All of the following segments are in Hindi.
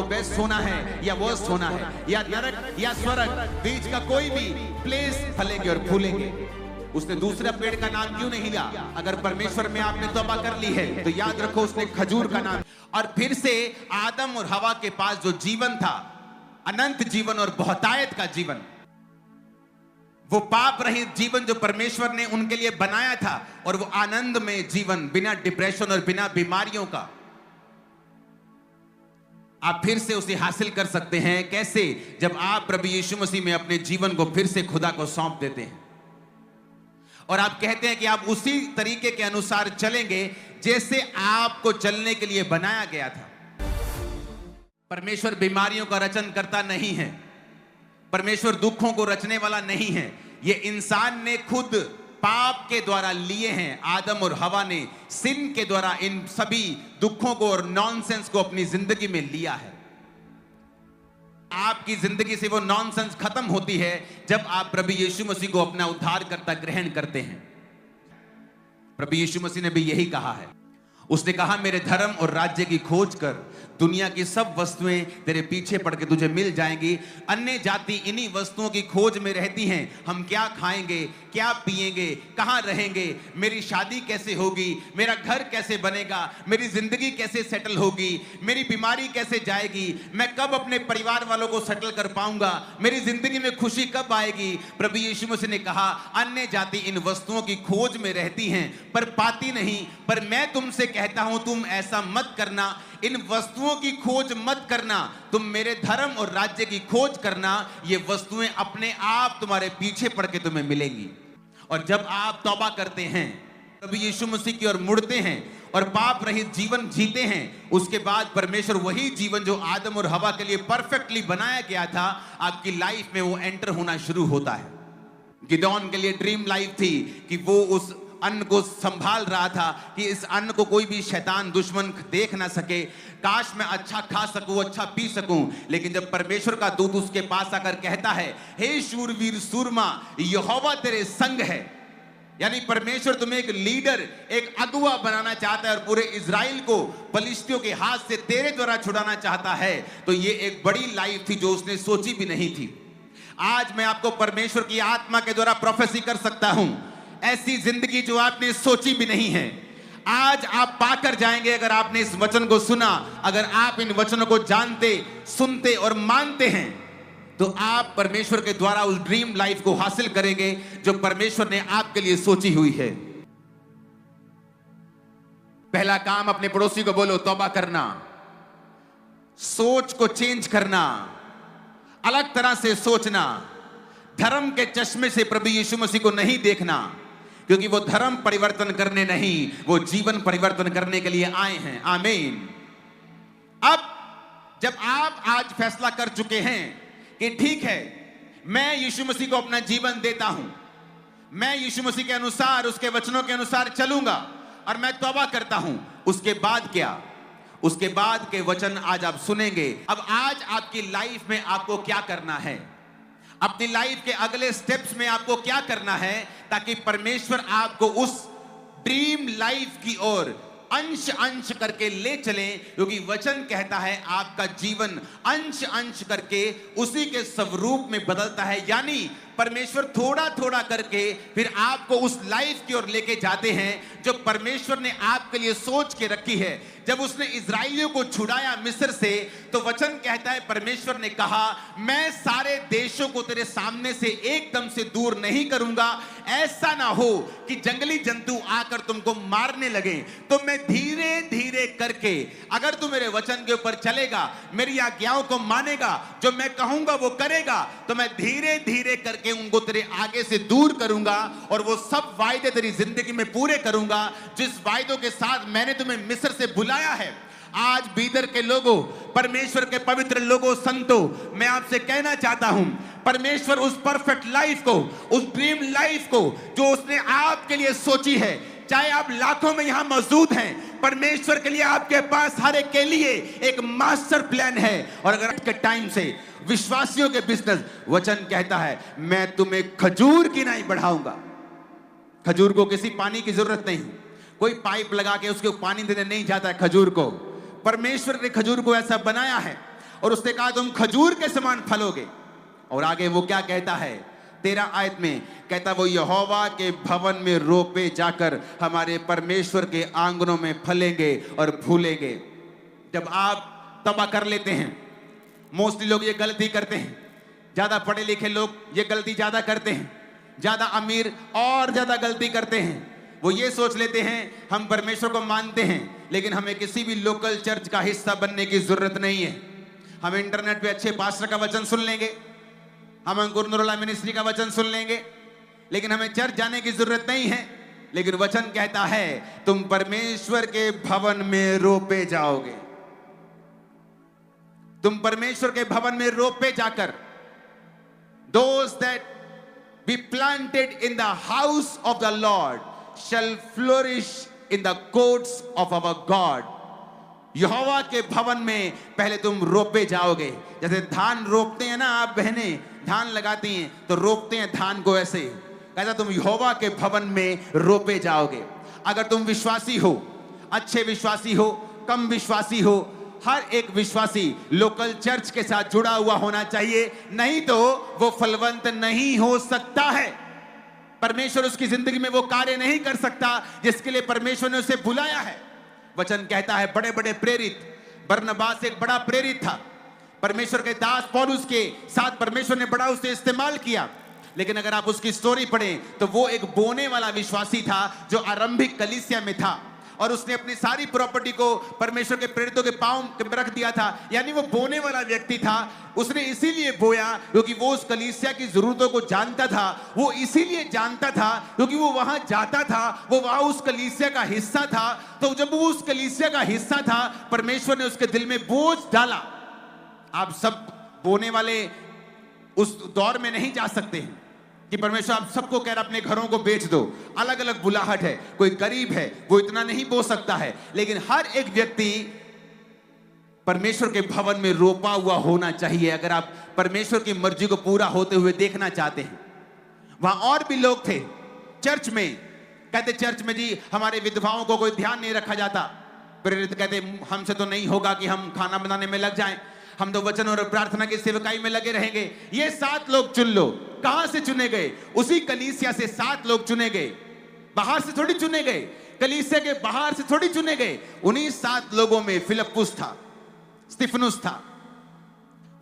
आपको बेस्ट होना है या वर्स्ट होना है, या नरक या स्वर्ग, बीच का कोई भी प्लेस फलेंगे और फूलेंगे। उसने दूसरा पेड़ का नाम क्यों नहीं लिया? अगर परमेश्वर में आपने तौबा कर ली है तो याद रखो उसने खजूर का नाम। और फिर से आदम और हवा के पास जो जीवन था, अनंत जीवन और बहुतायत का जीवन, वो पाप रहित जीवन जो परमेश्वर ने उनके लिए बनाया था, और वो आनंद में जीवन बिना डिप्रेशन और बिना बीमारियों का, आप फिर से उसे हासिल कर सकते हैं। कैसे? जब आप प्रभु यीशु मसीह में अपने जीवन को फिर से खुदा को सौंप देते हैं और आप कहते हैं कि आप उसी तरीके के अनुसार चलेंगे जैसे आपको चलने के लिए बनाया गया था। परमेश्वर बीमारियों का रचन करता नहीं है, परमेश्वर दुखों को रचने वाला नहीं है। ये इंसान ने खुद पाप के द्वारा लिए हैं। आदम और हवा ने सिन के द्वारा इन सभी दुखों को और नॉनसेंस को अपनी जिंदगी में लिया है। आपकी जिंदगी से वो नॉनसेंस खत्म होती है जब आप प्रभु यीशु मसीह को अपना उद्धारकर्ता ग्रहण करते हैं। प्रभु यीशु मसीह ने भी यही कहा है। उसने कहा, मेरे धर्म और राज्य की खोज कर, दुनिया की सब वस्तुएं तेरे पीछे पड़ के तुझे मिल जाएंगी। अन्य जाति इन्हीं वस्तुओं की खोज में रहती हैं। हम क्या खाएंगे, क्या पिएंगे, कहाँ रहेंगे, मेरी शादी कैसे होगी, मेरा घर कैसे बनेगा, मेरी जिंदगी कैसे सेटल होगी, मेरी बीमारी कैसे जाएगी, मैं कब अपने परिवार वालों को सेटल कर पाऊंगा, मेरी जिंदगी में खुशी कब आएगी। प्रभु यीशु मसीह ने कहा, अन्य जाति इन वस्तुओं की खोज में रहती हैं पर पाती नहीं। पर मैं तुमसे कहता हूं, तुम ऐसा मत करना, इन वस्तुओं की खोज मत करना, तुम मेरे धर्म और राज्य की खोज करना। ये वस्तुएं अपने आप तुम्हारे पीछे पड़ के तुम्हें मिलेंगी। और जब आप तौबा करते हैं, प्रभु यीशु मसीह की ओर मुड़ते हैं और पाप रहित जीवन जीते हैं, उसके बाद परमेश्वर वही जीवन जो आदम और हवा के लिए परफेक्टली बनाया गया था, आपकी लाइफ में वो एंटर होना शुरू होता है। गिदोन के लिए ड्रीम लाइफ थी कि वो उस अन्न को संभाल रहा था कि इस अन्न को कोई भी शैतान दुश्मन देख ना सके। काश मैं अच्छा खा सकूं, अच्छा पी सकूं। लेकिन जब परमेश्वर का दूत उसके पास आकर कहता है, हे शूरवीर सूरमा, यहोवा तेरे संग है, यानी परमेश्वर तुम्हें एक लीडर, एक अगुवा बनाना चाहता है और पूरे इजराइल को फलिश्तियों के हाथ से तेरे द्वारा छुड़ाना चाहता है, तो ये एक बड़ी लाइफ थी जो उसने सोची भी नहीं थी। आज मैं आपको परमेश्वर की आत्मा के द्वारा प्रोफेसी कर सकता हूं, ऐसी जिंदगी जो आपने सोची भी नहीं है, आज आप पाकर जाएंगे। अगर आपने इस वचन को सुना, अगर आप इन वचनों को जानते, सुनते और मानते हैं, तो आप परमेश्वर के द्वारा उस ड्रीम लाइफ को हासिल करेंगे जो परमेश्वर ने आपके लिए सोची हुई है। पहला काम, अपने पड़ोसी को बोलो, तौबा करना, सोच को चेंज करना, अलग तरह से सोचना, धर्म के चश्मे से प्रभु यीशु मसीह को नहीं देखना, क्योंकि वो धर्म परिवर्तन करने नहीं, वो जीवन परिवर्तन करने के लिए आए हैं। आमीन। अब जब आप आज फैसला कर चुके हैं कि ठीक है, मैं यीशु मसीह को अपना जीवन देता हूं, मैं यीशु मसीह के अनुसार, उसके वचनों के अनुसार चलूंगा और मैं तौबा करता हूं, उसके बाद क्या? उसके बाद के वचन आज आप सुनेंगे। अब आज आपकी लाइफ में आपको क्या करना है, अपनी लाइफ के अगले स्टेप्स में आपको क्या करना है, ताकि परमेश्वर आपको उस ड्रीम लाइफ की ओर अंश अंश करके ले चले। क्योंकि वचन कहता है आपका जीवन अंश अंश करके उसी के स्वरूप में बदलता है। यानी परमेश्वर थोड़ा थोड़ा करके फिर आपको उस लाइफ की ओर लेके जाते हैं जो परमेश्वर ने आपके लिए सोच के रखी है। जब उसने इजराइलियों को छुड़ाया मिस्र से, तो वचन कहता है परमेश्वर ने कहा, मैं सारे देशों को तेरे सामने से एकदम से दूर नहीं करूंगा। ऐसा ना हो कि जंगली जंतु आकर तुमको मारने लगे, तो मैं धीरे धीरे करके, अगर तू मेरे वचन के ऊपर चलेगा, मेरी आज्ञाओं को मानेगा, जो मैं कहूंगा वो करेगा, तो मैं धीरे धीरे करके उनको तेरे आगे से दूर करूंगा और वो सब वायदे तेरी जिंदगी में पूरे करूंगा जिस वायदों के साथ मैंने तुम्हें मिस्र से बुलाया है। आज बीदर के लोगों, परमेश्वर के पवित्र लोगों, संतों, मैं आपसे कहना चाहता हूं, परमेश्वर उस परफेक्ट लाइफ को, उस ड्रीम लाइफ को जो उसने आपके लिए सोची है, चाहे आप लाखों में यहां मौजूद हैं, परमेश्वर के लिए आपके पास हर एक के लिए एक मास्टर प्लान है। और अगर के टाइम से विश्वासियों के बिजनेस, वचन कहता है मैं तुम्हें खजूर की नहीं बढ़ाऊंगा। खजूर को किसी पानी की जरूरत नहीं, कोई पाइप लगा के उसको पानी देने नहीं जाता है खजूर को। परमेश्वर ने खजूर को ऐसा बनाया है और उसने कहा तुम खजूर के समान फलोगे। और आगे वो क्या कहता है 13 आयत में, कहता वो यहोवा के भवन में रोपे जाकर हमारे परमेश्वर के आंगनों में फलेंगे और फूलेंगे। जब आप तौबा कर लेते हैं, मोस्टली लोग ये गलती करते हैं, ज्यादा पढ़े लिखे लोग ये गलती ज्यादा करते हैं, ज्यादा अमीर और ज्यादा गलती करते हैं। वो ये सोच लेते हैं हम परमेश्वर को मानते हैं, लेकिन हमें किसी भी लोकल चर्च का हिस्सा बनने की जरूरत नहीं है। हम इंटरनेट पे अच्छे पास्टर का वचन सुन लेंगे, हम अंकुर नूरुल्लाह मिनिस्ट्री का वचन सुन लेंगे, लेकिन हमें चर्च जाने की जरूरत नहीं है। लेकिन वचन कहता है तुम परमेश्वर के भवन में रोपे जाओगे। तुम परमेश्वर के भवन में रोपे जाकर, those that be planted in the house of the Lord shall flourish in the courts of our God। यहोवा के भवन में पहले तुम रोपे जाओगे। जैसे धान रोपते हैं ना, आप बहनें धान लगाती हैं तो रोपते हैं धान को ऐसे, कहता तुम यहोवा के भवन में रोपे जाओगे। अगर तुम विश्वासी हो, अच्छे विश्वासी हो, कम विश्वासी हो, हर एक विश्वासी लोकल चर्च के साथ जुड़ा हुआ होना चाहिए, नहीं तो वो फलवंत नहीं हो सकता है। परमेश्वर उसकी जिंदगी में वो कार्य नहीं कर सकता जिसके लिए परमेश्वर ने उसे बुलाया है। वचन कहता है बड़े बड़े प्रेरित, बरनबास एक बड़ा प्रेरित था, परमेश्वर के दास पौलुस के साथ परमेश्वर ने बड़ा उसे इस्तेमाल किया। लेकिन अगर आप उसकी स्टोरी पढ़ें तो वो एक बोने वाला विश्वासी था जो आरंभिक कलीसिया में था, और उसने अपनी सारी प्रॉपर्टी को परमेश्वर के प्रेरितों के पांव में रख दिया था। यानी वो बोने वाला व्यक्ति था। उसने इसीलिए बोया क्योंकि वो उस कलीसिया की जरूरतों को जानता था। वो इसीलिए जानता था क्योंकि वो वहां जाता था, वो वहां उस कलीसिया का हिस्सा था। तो जब वो उस कलीसिया का हिस्सा था, परमेश्वर ने उसके दिल में बोझ डाला। आप सब बोने वाले उस दौर में नहीं जा सकते हैं कि परमेश्वर आप सबको कह रहा अपने घरों को बेच दो। अलग अलग बुलाहट है, कोई गरीब है वो इतना नहीं बो सकता है, लेकिन हर एक व्यक्ति परमेश्वर के भवन में रोपा हुआ होना चाहिए। अगर आप परमेश्वर की मर्जी को पूरा होते हुए देखना चाहते हैं। वहां और भी लोग थे चर्च में, कहते चर्च में जी हमारे विधवाओं को कोई ध्यान नहीं रखा जाता। प्रेरित कहते हमसे तो नहीं होगा कि हम खाना बनाने में लग जाएं, हम तो वचन और प्रार्थना की सेवकाई में लगे रहेंगे। ये 7 लोग चुन लो। कहां से चुने गए? उसी कलीसिया से 7 लोग चुने गए, बाहर से थोड़ी चुने गए, कलीसिया के बाहर से थोड़ी चुने गए। उन्हीं 7 लोगों में फिलिप्पुस था, स्तिफनुस था,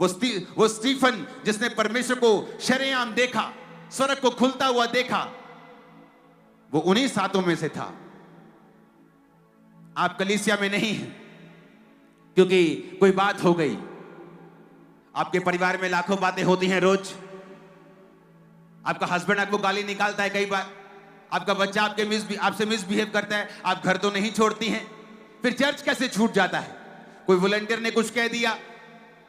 वो स्टीफन जिसने परमेश्वर को शरेआम देखा, स्वर्ग को खुलता हुआ देखा, वो उन्हीं 7 में से था। आप कलीसिया में नहीं हैं क्योंकि कोई बात हो गई। आपके परिवार में लाखों बातें होती हैं रोज। आपका हस्बैंड आपको गाली निकालता है, कई बार आपका बच्चा आपसे मिसबिहेव करता है, आप घर तो नहीं छोड़ती हैं, फिर चर्च कैसे छूट जाता है? कोई वॉलंटियर ने कुछ कह दिया,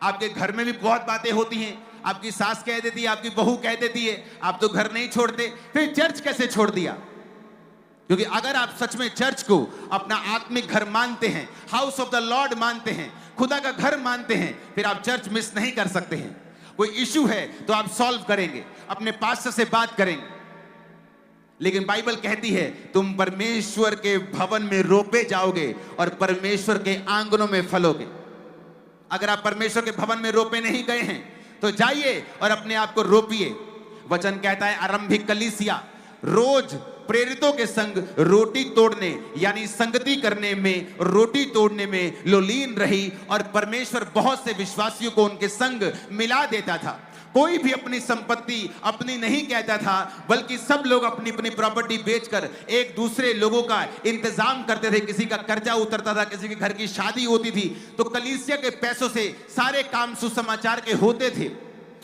आपके घर में भी बहुत बातें होती हैं, आपकी सास कह देती है, आपकी बहू कह देती है, आप तो घर नहीं छोड़ते, फिर चर्च कैसे छोड़ दिया? क्योंकि अगर आप सच में चर्च को अपना आत्मिक घर मानते हैं, हाउस ऑफ द लॉर्ड मानते हैं, खुदा का घर मानते हैं, फिर आप चर्च मिस नहीं कर सकते हैं। कोई इशू है तो आप सॉल्व करेंगे, अपने पास्टर से बात करेंगे। लेकिन बाइबल कहती है तुम परमेश्वर के भवन में रोपे जाओगे और परमेश्वर के आंगनों में फलोगे। अगर आप परमेश्वर के भवन में रोपे नहीं गए हैं तो जाइए और अपने आप को रोपिए। वचन कहता है आरंभिक कलीसिया रोज प्रेरितों के संग रोटी तोड़ने यानी संगति करने में, रोटी तोड़ने में लोलीन रही, और परमेश्वर बहुत से विश्वासियों को उनके संग मिला देता था। कोई भी अपनी संपत्ति अपनी नहीं कहता था, बल्कि सब लोग अपनी अपनी प्रॉपर्टी बेचकर एक दूसरे लोगों का इंतजाम करते थे। किसी का कर्जा उतरता था, किसी के घर की शादी होती थी, तो कलीसिया के पैसों से सारे काम सुसमाचार के होते थे।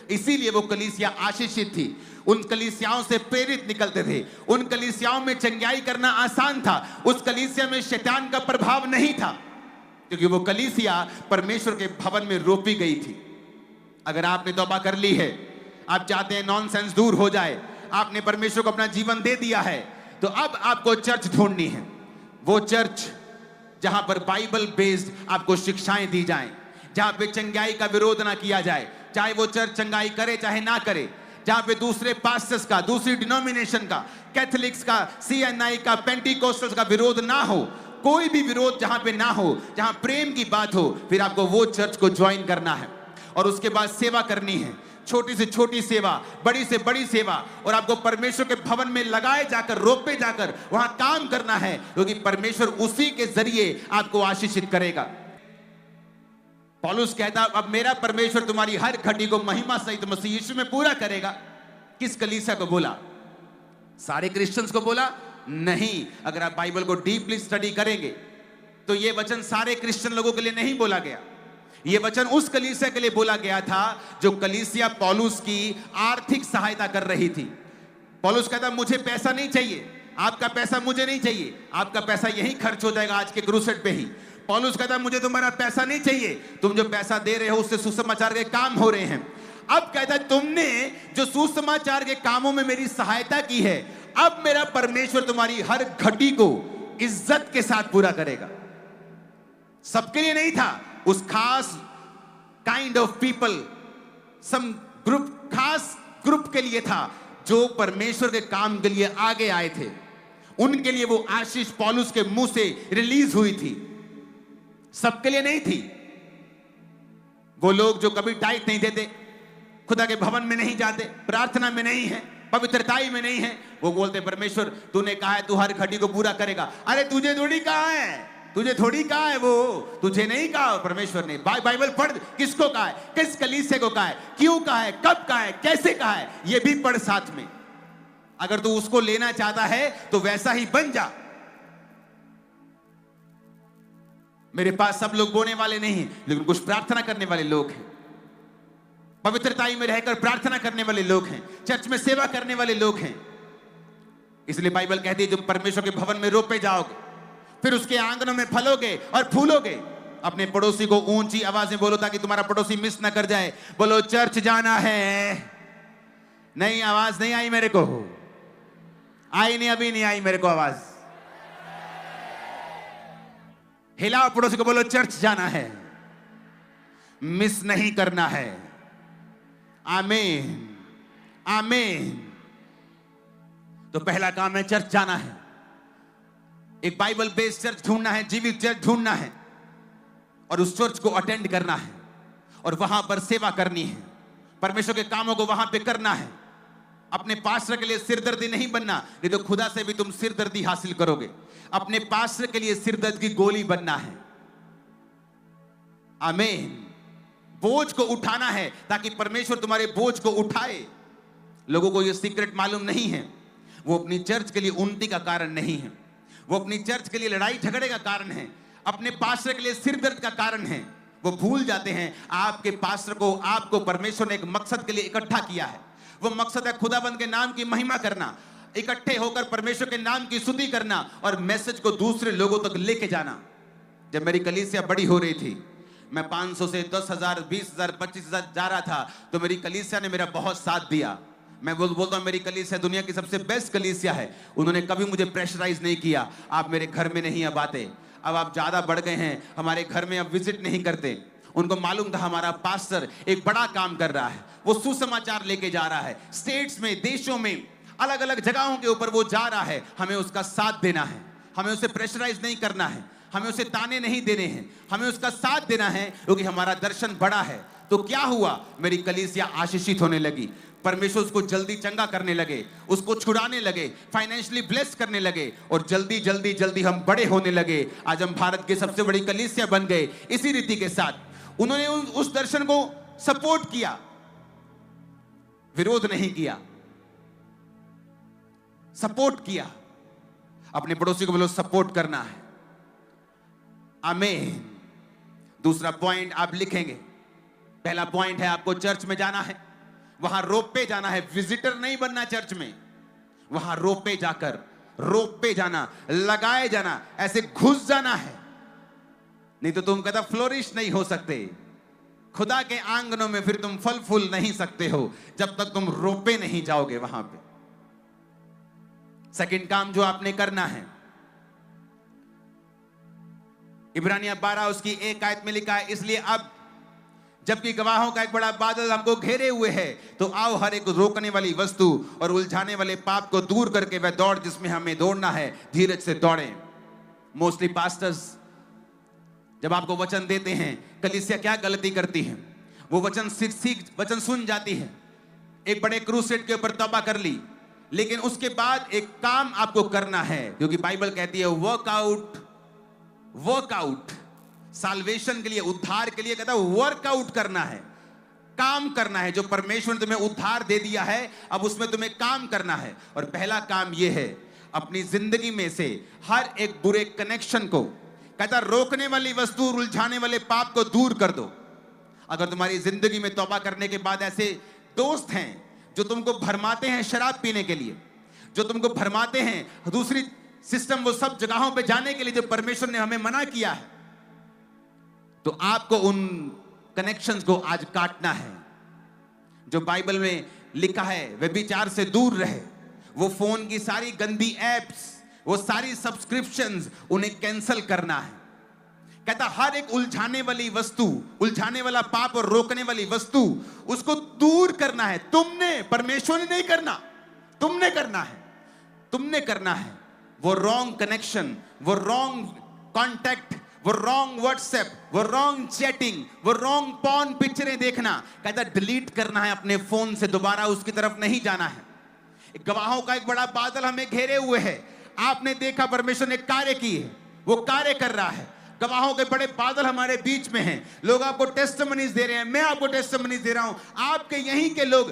इसीलिए वो कलीसिया आशीषित थी। उन कलीसियाओं से प्रेरित निकलते थे, उन कलीसियाओं में चंगाई करना आसान था, उस कलीसिया में शैतान का प्रभाव नहीं था, क्योंकि वो कलीसिया परमेश्वर के भवन में रोपी गई थी। अगर आपने तौबा कर ली है, आप चाहते हैं नॉनसेंस दूर हो जाए, आपने परमेश्वर को अपना जीवन दे दिया है, तो अब आपको चर्च ढूंढनी है। वो चर्च जहां पर बाइबल बेस्ड आपको शिक्षाएं दी जाएं, जहां पे चंगाई का विरोध ना किया जाए, चाहे वो चर्च चंगाई करे चाहे ना करे, जहां पे दूसरे पास्टर्स का, दूसरी डिनोमिनेशन का, कैथोलिक्स का, CNI का, पेंटिकोस्टल्स का विरोध ना हो, कोई भी विरोध जहां पे ना हो, जहां प्रेम की बात हो, फिर आपको वो चर्च को ज्वाइन करना है। और उसके बाद सेवा करनी है, छोटी से छोटी सेवा, बड़ी से बड़ी सेवा, और आपको परमेश्वर के भवन में लगाए जाकर, रोपे जाकर वहां काम करना है, क्योंकि परमेश्वर उसी के जरिए आपको आशीषित करेगा। पौलुस कहता अब मेरा परमेश्वर तुम्हारी हर घटी को महिमा सहित मसीह यीशु में पूरा करेगा। किस कलीसिया को बोला? सारे क्रिश्चियंस को बोला? नहीं। अगर आप बाइबल को डीपली स्टडी करेंगे तो यह वचन सारे क्रिश्चियन लोगों के लिए नहीं बोला गया। यह वचन उस कलीसिया के लिए बोला गया था जो कलीसिया पौलुस की आर्थिक सहायता कर रही थी। पौलुस कहता मुझे पैसा नहीं चाहिए, आपका पैसा मुझे नहीं चाहिए, आपका पैसा यही खर्च हो जाएगा आज के क्रूसेड पे ही। पौलुस कहता मुझे तुम्हारा पैसा नहीं चाहिए, तुम जो पैसा दे रहे हो उससे सुसमाचार के काम हो रहे हैं। अब कहता है तुमने जो सुसमाचार के कामों में मेरी सहायता की है, अब मेरा परमेश्वर तुम्हारी हर घटी को इज्जत के साथ पूरा करेगा। सबके लिए नहीं था, उस खास kind of people, some group, खास ग्रुप के लिए था जो परमेश्वर के काम के लिए आगे आए थे। उनके लिए वो आशीष पौलुस के मुंह से रिलीज हुई थी, सबके लिए नहीं थी। वो लोग जो कभी टाइट नहीं देते, खुदा के भवन में नहीं जाते, प्रार्थना में नहीं है, पवित्रताई में नहीं है, वो बोलते परमेश्वर तूने कहा है तू हर घटी को पूरा करेगा। अरे तुझे थोड़ी कहा है, तुझे थोड़ी कहा है, वो तुझे नहीं कहा परमेश्वर ने। बाइबल पढ़, किसको कहा है, किस कलीसिया को कहा है, क्यों कहा है, कब कहा है, कैसे कहा है, ये भी पढ़ साथ में। अगर तू उसको लेना चाहता है तो वैसा ही बन जा। मेरे पास सब लोग बोने वाले नहीं हैं, लेकिन कुछ प्रार्थना करने वाले लोग हैं, पवित्रताई में रहकर प्रार्थना करने वाले लोग हैं, चर्च में सेवा करने वाले लोग हैं। इसलिए बाइबल कहती है जब परमेश्वर के भवन में रोपे जाओगे, फिर उसके आंगनों में फलोगे और फूलोगे। अपने पड़ोसी को ऊंची आवाज में बोलो ताकि तुम्हारा पड़ोसी मिस ना कर जाए। बोलो चर्च जाना है। नहीं, आवाज नहीं आई मेरे को, आई नहीं, अभी नहीं आई मेरे को आवाज। हिलाओ पड़ोसी को, बोलो चर्च जाना है, मिस नहीं करना है। आमीन, आमीन। तो पहला काम है चर्च जाना है, एक बाइबल बेस्ड चर्च ढूंढना है, जीवित चर्च ढूंढना है, और उस चर्च को अटेंड करना है और वहां पर सेवा करनी है, परमेश्वर के कामों को वहां पे करना है। अपने पास्टर के लिए सिरदर्दी नहीं बनना, नहीं तो खुदा से भी तुम सिरदर्दी हासिल करोगे। अपने पास्टर के लिए सिरदर्द की गोली बनना है। आमीन। बोझ को उठाना है ताकि परमेश्वर तुम्हारे बोझ को उठाए। लोगों को यह सीक्रेट मालूम नहीं है, वो अपनी चर्च के लिए उन्नति का कारण नहीं है, वो अपनी चर्च के लिए लड़ाई झगड़े का कारण है, अपने पास्टर के लिए सिरदर्द का कारण है। वो भूल जाते हैं आपके पास्टर को, आपको परमेश्वर ने एक मकसद के लिए इकट्ठा किया है। वो मकसद है खुदाबंद के नाम की महिमा करना, इकट्ठे होकर परमेश्वर के नाम की स्तुति करना और मैसेज को दूसरे लोगों तक लेके जाना। जब मेरी कलीसिया बड़ी हो रही थी, मैं 500 से 10,000, 20,000, 25,000 जा रहा था, तो मेरी कलीसिया ने मेरा बहुत साथ दिया। मैं बोलता हूँ मेरी कलीसिया दुनिया की सबसे बेस्ट कलीसिया है। उन्होंने कभी मुझे प्रेशराइज नहीं किया, आप मेरे घर में नहीं अब आते, अब आप ज्यादा बढ़ गए हैं, हमारे घर में अब विजिट नहीं करते। उनको मालूम था हमारा पास्टर एक बड़ा काम कर रहा है, वो सुसमाचार लेके जा रहा है, स्टेट्स में, देशों में, अलग अलग जगहों के ऊपर वो जा रहा है। हमें उसका साथ देना है, हमें उसे प्रेशराइज नहीं करना है, हमें उसे ताने नहीं देने हैं, हमें उसका साथ देना है, क्योंकि हमारा दर्शन बड़ा है। तो क्या हुआ, मेरी कलीसिया आशीषित होने लगी, परमेश्वर उसको जल्दी चंगा करने लगे, उसको छुड़ाने लगे, फाइनेंशियली ब्लेस करने लगे, और जल्दी जल्दी जल्दी हम बड़े होने लगे। आज हम भारत के सबसे बड़ी कलीसिया बन गए। इसी रीति के साथ उन्होंने उस दर्शन को सपोर्ट किया, विरोध नहीं किया, सपोर्ट किया। अपने पड़ोसी को बोलो सपोर्ट करना है। आमीन। दूसरा पॉइंट आप लिखेंगे, पहला पॉइंट है आपको चर्च में जाना है, वहां रोप पे जाना है, विजिटर नहीं बनना चर्च में, वहां रोप पे जाकर, रोप पे जाना, लगाए जाना, ऐसे घुस जाना है। नहीं तो तुम कहता फ्लोरिश नहीं हो सकते खुदा के आंगनों में, फिर तुम फल फूल नहीं सकते हो जब तक तुम रोपे नहीं जाओगे वहां पे। सेकंड काम जो आपने करना है, इब्रानिया 12 उसकी 1 आयत में लिखा है, इसलिए अब जबकि गवाहों का एक बड़ा बादल हमको घेरे हुए है, तो आओ हर एक रोकने वाली वस्तु और उलझाने वाले पाप को दूर करके वह दौड़ जिसमें हमें दौड़ना है, धीरज से दौड़ें। मोस्टली पास्टर्स जब आपको वचन देते हैं, कलीसिया क्या गलती करती है, वो वचन सुन जाती है, एक बड़े क्रूसेड के ऊपर तौबा कर ली, लेकिन उसके बाद एक काम आपको करना है, क्योंकि बाइबल कहती है वर्कआउट साल्वेशन के लिए, उद्धार के लिए कहता है वर्कआउट करना है, काम करना है। जो परमेश्वर ने तुम्हें उद्धार दे दिया है, अब उसमें तुम्हें काम करना है। और पहला काम यह है, अपनी जिंदगी में से हर एक बुरे कनेक्शन को, कहता रोकने वाली वस्तु, उलझाने वाले पाप को दूर कर दो। अगर तुम्हारी जिंदगी में तौबा करने के बाद ऐसे दोस्त हैं जो तुमको भरमाते हैं शराब पीने के लिए, जो तुमको भरमाते हैं दूसरी सिस्टम, वो सब जगहों पे जाने के लिए जो परमेश्वर ने हमें मना किया है, तो आपको उन कनेक्शंस को आज काटना है। जो बाइबल में लिखा है व्यभिचार से दूर रहे, वो फोन की सारी गंदी एप्स, वो सारी सब्सक्रिप्शंस, उन्हें कैंसिल करना है। कहता हर एक उलझाने वाली वस्तु, उलझाने वाला पाप और रोकने वाली वस्तु, उसको दूर करना है। तुमने, परमेश्वर ने नहीं करना, तुमने करना है, तुमने करना है। वो रॉन्ग कनेक्शन, वो रॉन्ग कॉन्टैक्ट, वो रॉन्ग व्हाट्सएप, वो रॉन्ग चैटिंग, वो रॉन्ग पॉर्न पिक्चरें देखना, कहता डिलीट करना है अपने फोन से, दोबारा उसकी तरफ नहीं जाना है। गवाहों का एक बड़ा बादल हमें घेरे हुए है। आपने देखा परमेश्वर ने कार्य की है, वो कार्य कर रहा है। गवाहों के बड़े बादल हमारे बीच में हैं। लोग आपको टेस्टिमनीज दे रहे हैं, मैं आपको टेस्टिमनीज दे रहा हूं। आपके यहीं के लोग